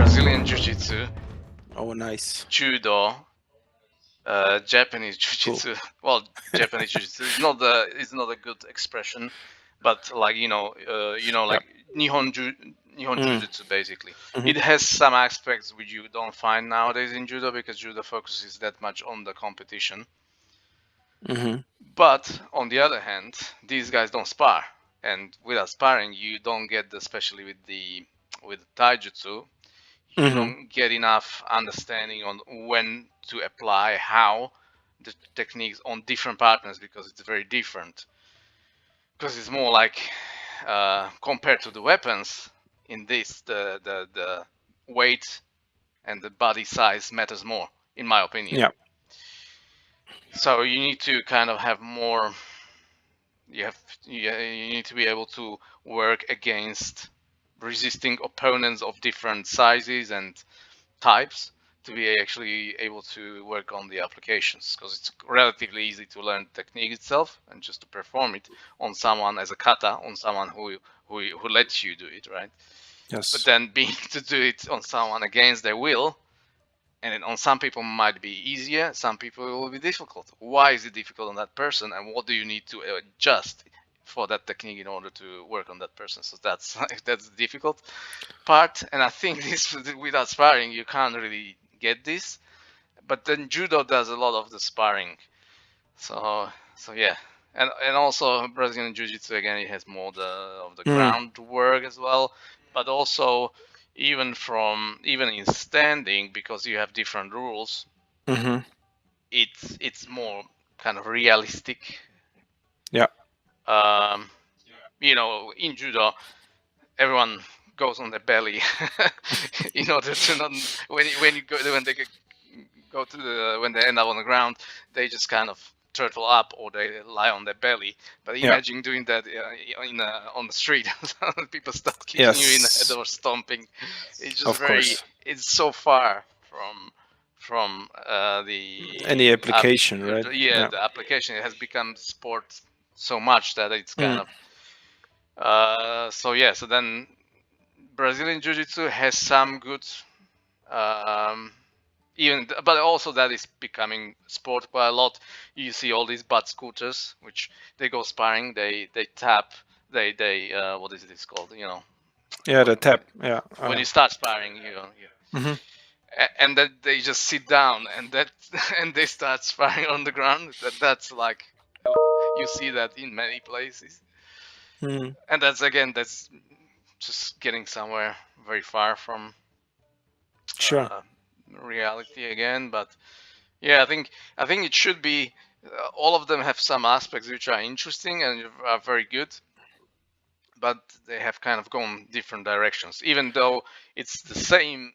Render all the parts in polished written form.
Brazilian Jiu-Jitsu, Oh, nice. Judo, Japanese Cool. Jiu-Jitsu. Well, Japanese Jiu-Jitsu is not a good expression, but like Yeah. like Nihon Mm. Jiu-Jitsu basically. Mhm. It has some aspects which you don't find nowadays in judo because judo focuses that much on the competition. Mhm. But on the other hand, these guys don't spar, and without sparring, you don't get, especially with taijutsu, you Mhm. don't get enough understanding on when to apply how the techniques on different partners because it's very different. Because it's more like compared to the weapons in this, the weight and the body size matters more, in my opinion. Yeah. So you need to kind of have more. You need to be able to work against resisting opponents of different sizes and types to be actually able to work on the applications, because it's relatively easy to learn the technique itself and just to perform it on someone as a kata, on someone who lets you do it, right? But Yes. then being to do it on someone against their will, and on some people might be easier, some people it will be difficult. Why is it difficult on that person, and what do you need to adjust for that technique in order to work on that person? So that's that's the difficult part, and I think this without sparring you can't really get this. But then judo does a lot of the sparring, so yeah, and also Brazilian jiu-jitsu again, it has more of the Mm. groundwork as well, but also even in standing, because you have different rules, Mhm. it's more kind of realistic. Yeah. Um, in judo, everyone goes on their belly in order to not when they go to when they end up on the ground, they just kind of turtle up or they lie on their belly. But Yeah. imagine doing that on the street. People start kicking you in the head Yes. or stomping. It's just Of course. it's so far from Any the application, right? Yeah. the application. It has become sport so much that it's kind Mm. of so then Brazilian Jiu-Jitsu has some good, um, but also that is becoming sport quite a lot. You see all these butt scooters, which they go sparring, they tap, they what is this called? Yeah, the When tap. Yeah. when you start sparring, Mhm. and then they just sit down and that and they start sparring on the ground. That's like you see that in many places, Mm. and that's just getting somewhere very far from Sure. uh, reality again. But yeah, I think it should be. All of them have some aspects which are interesting and are very good, but they have kind of gone different directions. Even though it's the same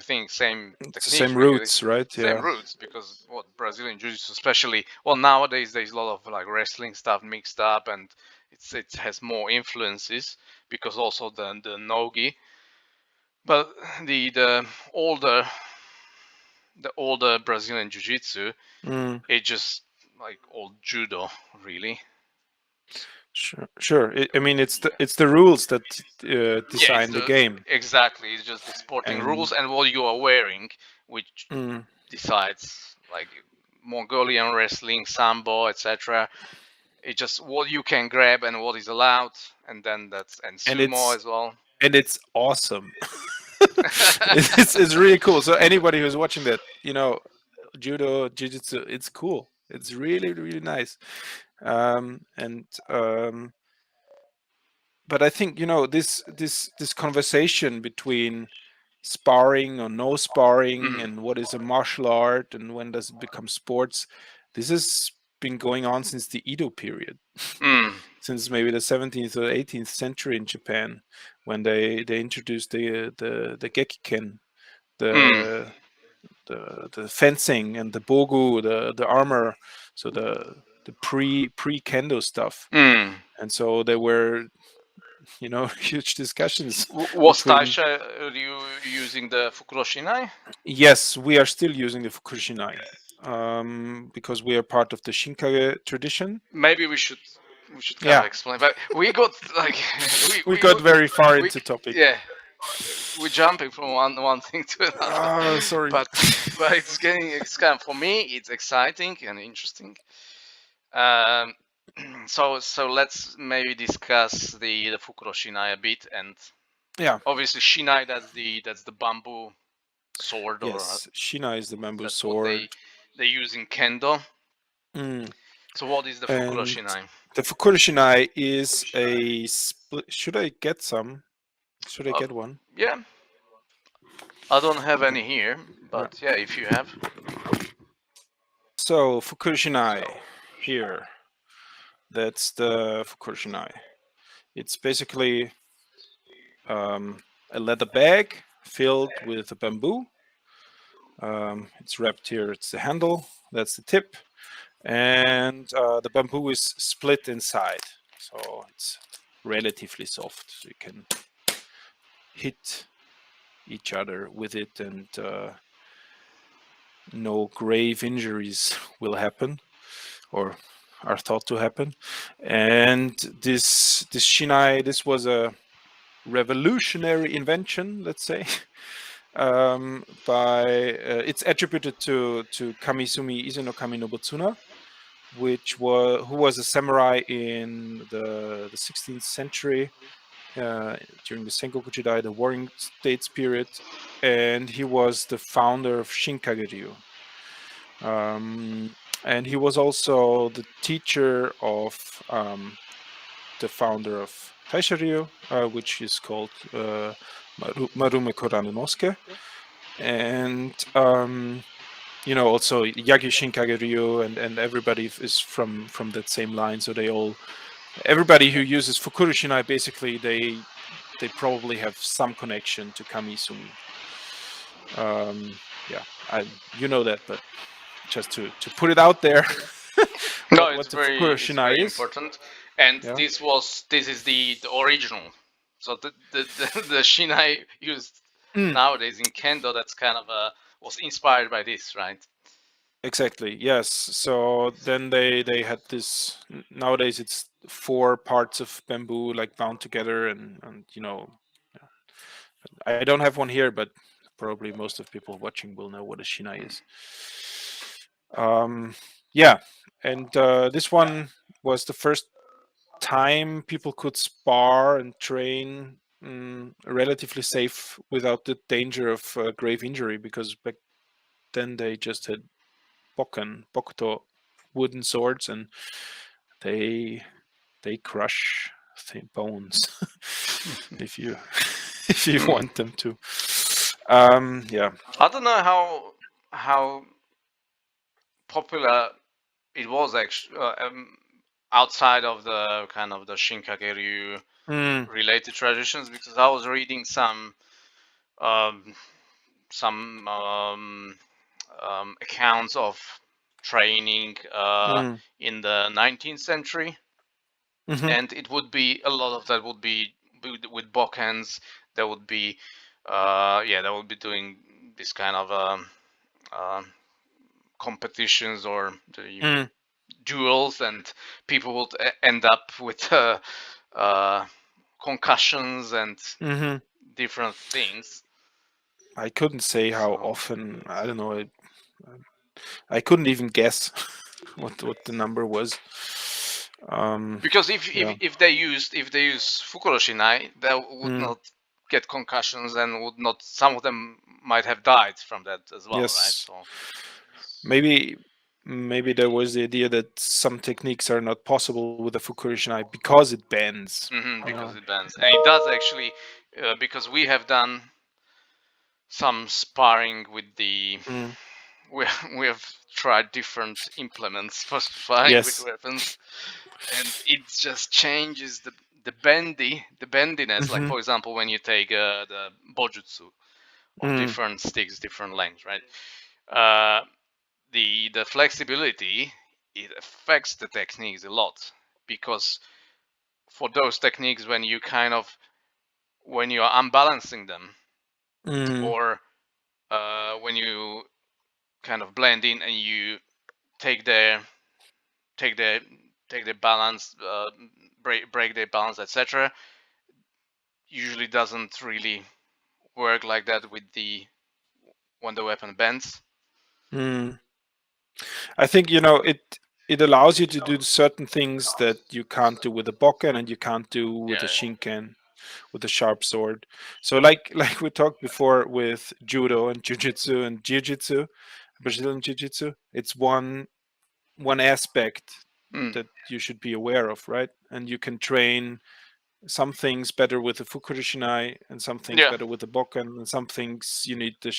thing, same It's the techniques, same really, roots, right? same Yeah. roots. Because what Brazilian jiu-jitsu, especially, well, nowadays there's a lot of like wrestling stuff mixed up, and it has more influences because also the nogi. But the older the older Brazilian jiu-jitsu, Mm. it just like old judo, really. Sure. Sure. I mean, it's the rules that Yeah, design the game, exactly. It's just the sporting and rules and what you are wearing, which mm. decides like Mongolian wrestling, sambo, etc. It's just what you can grab and what is allowed, and then and and sumo as well. it's awesome. It's really cool. So anybody who's watching that, judo, jiu-jitsu, it's cool. It's really really nice. And But I think this conversation between sparring or no sparring, Mm. and what is a martial art and when does it become sports, this has been going on since the Edo period, Mm. since maybe the 17th or 18th century in Japan, when they introduced the gekiken, Mm. the the fencing, and the bogu, the armor, so the pre kendo stuff. Mm. And so there were huge discussions Was between. Taisha you using the Fukuroshinai? Yes, we are still using the Fukushinai, because we are part of the Shinkage tradition. Maybe we should kind of Yeah, explain. But we got like we we got got very far we into topic. yeah we're jumping from one thing to another, Sorry. but it's kind of, for me it's exciting and interesting. Um, so let's maybe discuss the Fukuro Shinai a bit, and Yeah. obviously Shinai, that's the bamboo sword, or Yes. Shina is the bamboo that's what sword. they use in kendo. Mm. So what is the Fukuro And Shinai? the Fukuro Shinai is a split. Should I get some? Should I Uh, get one? yeah, I don't have Okay. any here, Yeah. but yeah, if you have. So Fukuro Shinai here. That's the Fukuro Shinai. It's basically a leather bag filled with a bamboo. It's wrapped here. It's the handle. That's the tip, and the bamboo is split inside, so it's relatively soft. So you can hit each other with it, and no grave injuries will happen, or are thought to happen. And this shinai, this was a revolutionary invention, let's say. By It's attributed to Kamisumi Izuno Kami Nobutsuna, who was a samurai in the 16th century during the Sengoku Jidai, the Warring States period, and he was the founder of Shinkage-ryu. And he was also the teacher of the founder of Taisha-ryu, which is called Marume Koranonosuke. And also Yagi Shinkage-ryu, and everybody is from that same line. So everybody who uses Fukuro Shinai, basically they probably have some connection to Kamisumi. Yeah, you know that, but just to put it out there, No, what the Fukuro it's Shinai very is. important, and Yeah. this is the original. So the Shinai used Mm, nowadays in kendo, that's kind of was inspired by this, right? exactly. Yes. So then they had this. Nowadays it's four parts of bamboo like bound together, and yeah. I don't have one here, but probably most of people watching will know what a shinai is. Um, yeah, and this one was the first time people could spar and train relatively safe without the danger of grave injury, because back then they just had bokuto wooden swords, and they they crush the bones if you if you Hmm. want them to. Yeah. I don't know how popular it was actually outside of the kind of the Shinkageryu Mm, related traditions, because I was reading um, some accounts of training mm, in the 19th century, mm-hmm, and it would be a lot of that would be with bookends. There would be they would be doing this kind of uh, competitions, or even mm, duels, and people would end up with uh, concussions and mm-hmm. different things. I couldn't say how So often. I don't know. I couldn't even guess what the number was. because Yeah. if they use Fukuro Shinai, they would Mm, not get concussions, and would not, some of them might have died from that as well, right? yes. So Maybe maybe there was the idea that some techniques are not possible with the Fukurishinai because it bends. because it bends, and it does actually, because we have done some sparring with the Mm, we we have tried different implements for sparring with yes. weapons, and it just changes the bendiness. Like Mm-hmm. for example, when you take the bojutsu on Mm, different sticks, different lengths, right? Uh, the flexibility, it affects the techniques a lot, because for those techniques, when you kind of, when you are unbalancing them, mm, or when you kind of blend in and you take their take their take their balance, break their balance, etc., usually doesn't really work like that with the when the weapon bends. Mm. I think it allows you to do certain things that you can't do with a bokken and you can't do with a Yeah. shinken, with a sharp sword. So like we talked before with judo and jujitsu and jiu-jitsu, Brazilian jiu-jitsu, it's one aspect Mm. that you should be aware of, right? And you can train some things better with the Fukuri Shinai and some things Yeah. better with the Bokken and some things you need the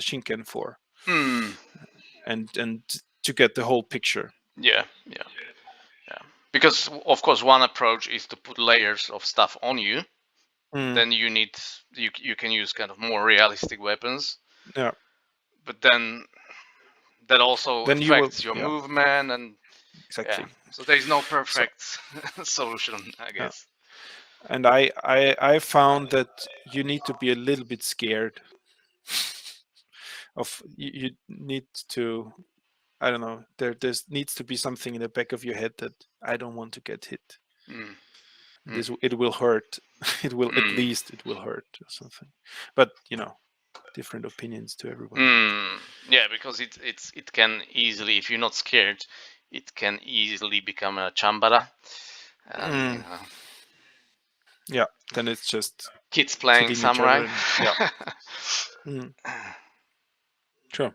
Shinken for, Mm. and to get the whole picture. Yeah. Yeah. Yeah. Because of course one approach is to put layers of stuff on you. Mm, Then you can use kind of more realistic weapons. yeah, But then that also then you will, affects your yeah, movement and yeah. exactly. So there is no So perfect solution, I yeah. guess. And I found that you need to be a little bit scared of you need to, I don't know, there's needs to be something in the back of your head that I don't want to get hit. Mm. Mm. This it will hurt. It will, at Mm. least it will hurt or something. But different opinions to everybody. Mm. Yeah, because it can easily, if you're not scared, it can easily become a chambara, and Mm, yeah, then it's just kids playing killing each other samurai. and yeah. Mm, sure,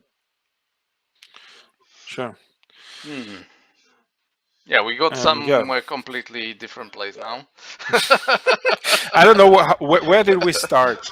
sure. Mm. Yeah, we got And yeah, somewhere completely different place now. I don't know where did we start.